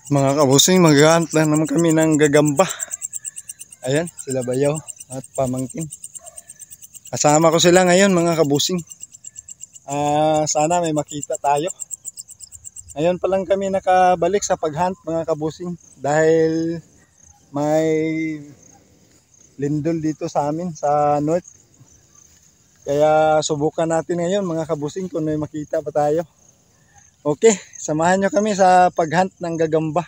Mga kabusing, maghahunt lang naman kami ng gagamba. Ayan, sila Bayaw at pamangkin. Kasama ko sila ngayon mga kabusing. Sana may makita tayo. Ngayon pa lang kami nakabalik sa paghunt mga kabusing. Dahil may lindol dito sa amin sa north. Kaya subukan natin ngayon mga kabusing kung may makita pa tayo. Okay, samahan nyo kami sa paghunt ng gagamba.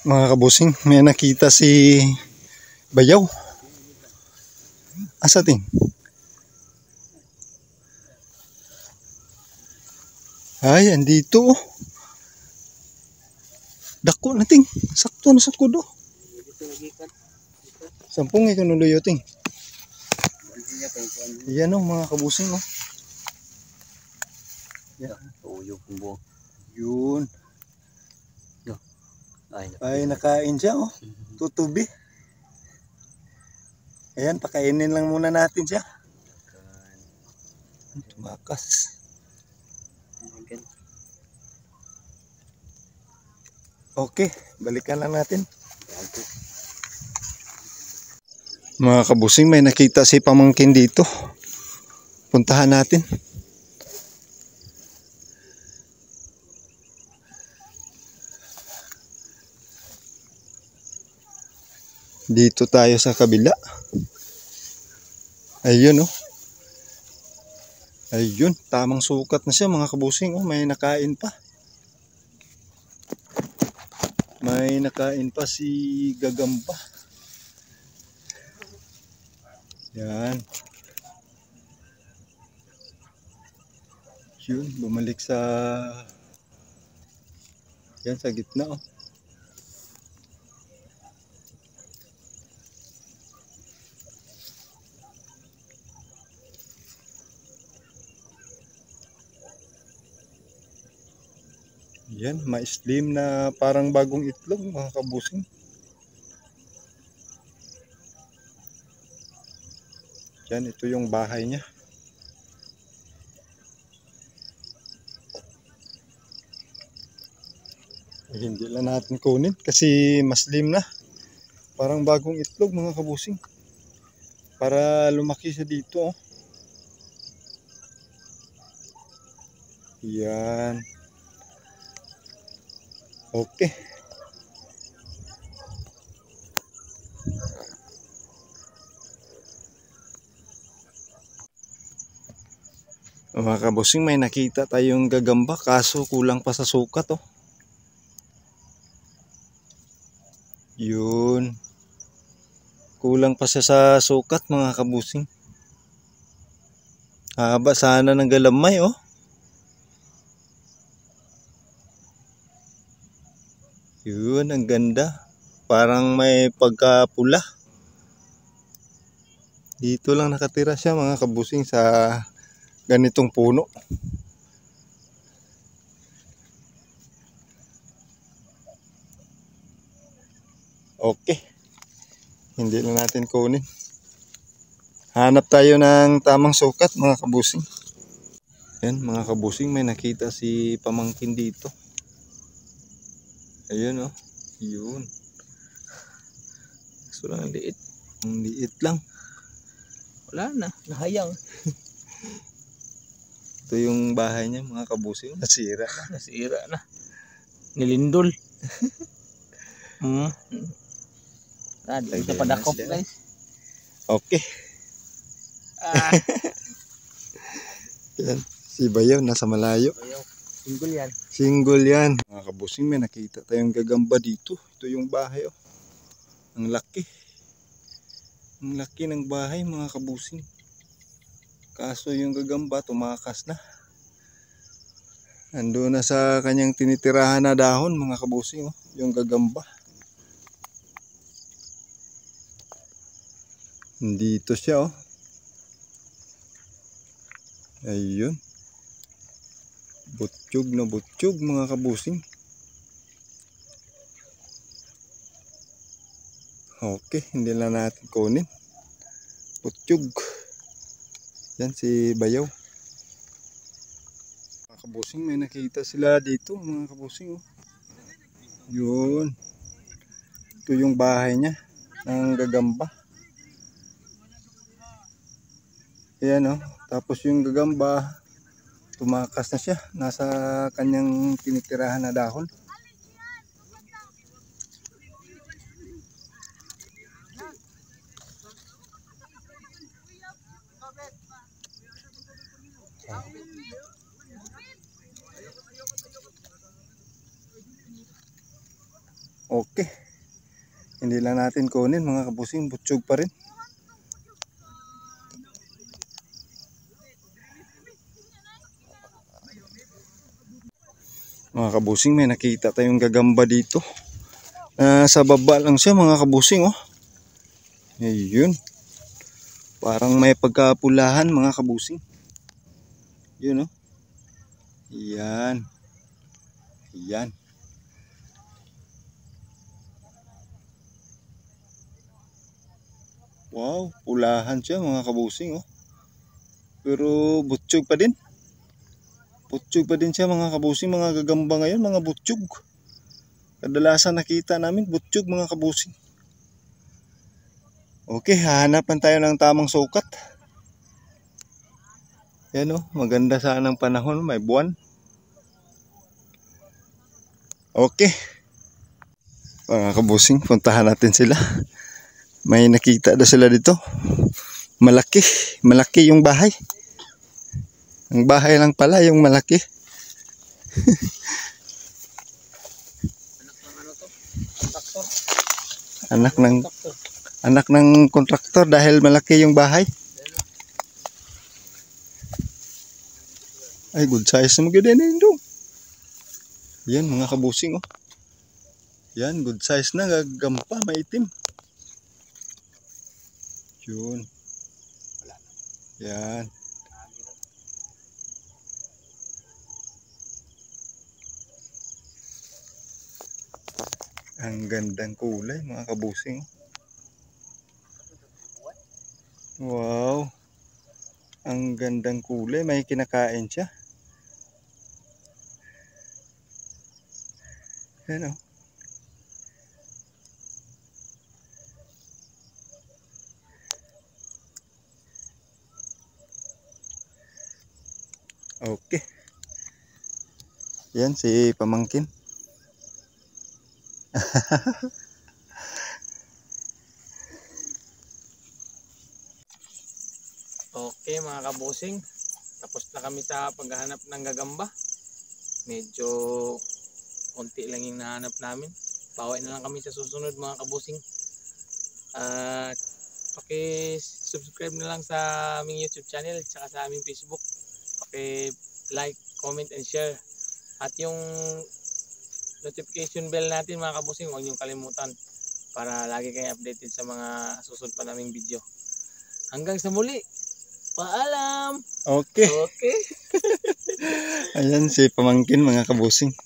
Mga kabusing, may nakita si Bayaw. Asa ting? Ay, andito. Dako na ting. Sakto na sa kudo. Sampung ikanuloyo ting. Yan o mga kabusing o. Yan. Yun. Ay, nakain siya oh. Tutubi. Ayan, pakainin lang muna natin siya. Tumakas. Okay, balikan lang natin. Mga kabusing, may nakita si pamangkin dito. Puntahan natin. Dito tayo sa kabila. Ayun oh. Ayun, tamang sukat na siya mga kabusing oh. May nakain pa. May nakain pa si gagamba. Yan. Yun, bumalik sa yan sa gitna oh. Yan, ma-slim na parang bagong itlog mga kabusing. Yan, ito yung bahay niya. Hindi lang natin kunin kasi maslim na. Parang bagong itlog mga kabusing. Para lumaki siya dito oh. Yan. Okay. Mga kabusing, may nakita tayong gagamba kaso kulang pa sa sukat oh. Yun. Kulang pa siya sa sukat mga kabusing. Haba sana ng galamay oh. Yun, ang ganda. Parang may pagkapula. Dito lang nakatira siya mga kabusing sa ganitong puno. Okay. Hindi na natin kunin. Hanap tayo ng tamang sukat mga kabusing. Yan mga kabusing, may nakita si pamangkin dito. Ayun oh. Yun. So lang liit. Ang liit lang. Wala na. Nahayang. Ito yung bahay niya mga kabusing. Nasira na. Nasira na. Nilindol. Dito pa dakop guys. Okay. Yan. Si Bayaw nasa malayo. Single yan. Single yan. Mga kabusing, may nakita tayong gagamba dito. Ito yung bahay oh. Ang laki. Ang laki ng bahay mga kabusing. Kaso yung gagamba tumakas na. Ando na sa kanyang tinitirahan na dahon mga kabusing oh. Yung gagamba. Dito siya oh. Ayun. Butsyog na butsyog mga kabusing. Okay, hindi na natin kunin. Butsyog. Yan si Bayaw. Mga kabusing, may nakita sila dito mga kabusing. Oh. Yun. Ito yung bahay niya ng gagamba. Ayan oh. Tapos yung gagamba, tumakas na siya. Nasa kanyang tinitirahan na dahon. Okay. Hindi lang natin kunin mga kabusing, butsyog pa rin. Mga kabusing, may nakita tayong gagamba dito. Sa baba lang siya mga kabusing oh. Ayun. Parang may pagkapulahan mga kabusing. Yun oh. Yan. Yan. Wow, pulahan siya mga kabusing oh. Pero butsyog pa din. Butsyog pa din siya mga kabusing, mga gagamba ngayon, mga butsyog. Kadalasan nakita namin butsyog mga kabusing. Okay, hahanapan tayo ng tamang sukat. Yan oh, maganda sana ang panahon, may buwan. Okay. Mga kabusing, puntahan natin sila. May nakita na sila dito. Malaki, malaki yung bahay. Ang bahay lang pala yung malaki. Anak ng kontraktor dahil malaki yung bahay. Ay, good size na maganda na yun. Yan mga kabusing oh. Yan, good size na, gagampa, maitim. Yun. Yan. Ang gandang kulay mga kabusing. Wow. Ang gandang kulay, may kinakain siya. Yan oh. Okay. Yan si pamangkin. Okay mga kabusing, tapos na kami sa paghahanap ng gagamba. Medyo konti lang yung nahanap namin. Bawi na lang kami sa susunod mga kabusing. At paki-subscribe na lang sa aming YouTube channel at saka sa aming Facebook. Paki-like, comment and share. At yung notification bell natin mga kabusing, huwag niyong kalimutan para lagi kayong updated sa mga susunod pa naming video. Hanggang sa muli. Paalam. Okay. Okay. Ayan si pamangkin mga kabusing.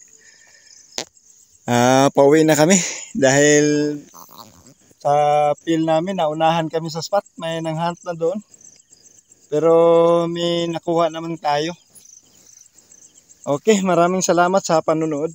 Pauwi na kami dahil sa field namin naunahan kami sa spot, may nanghunt na doon. Pero may nakuha naman tayo. Okay, maraming salamat sa panonood.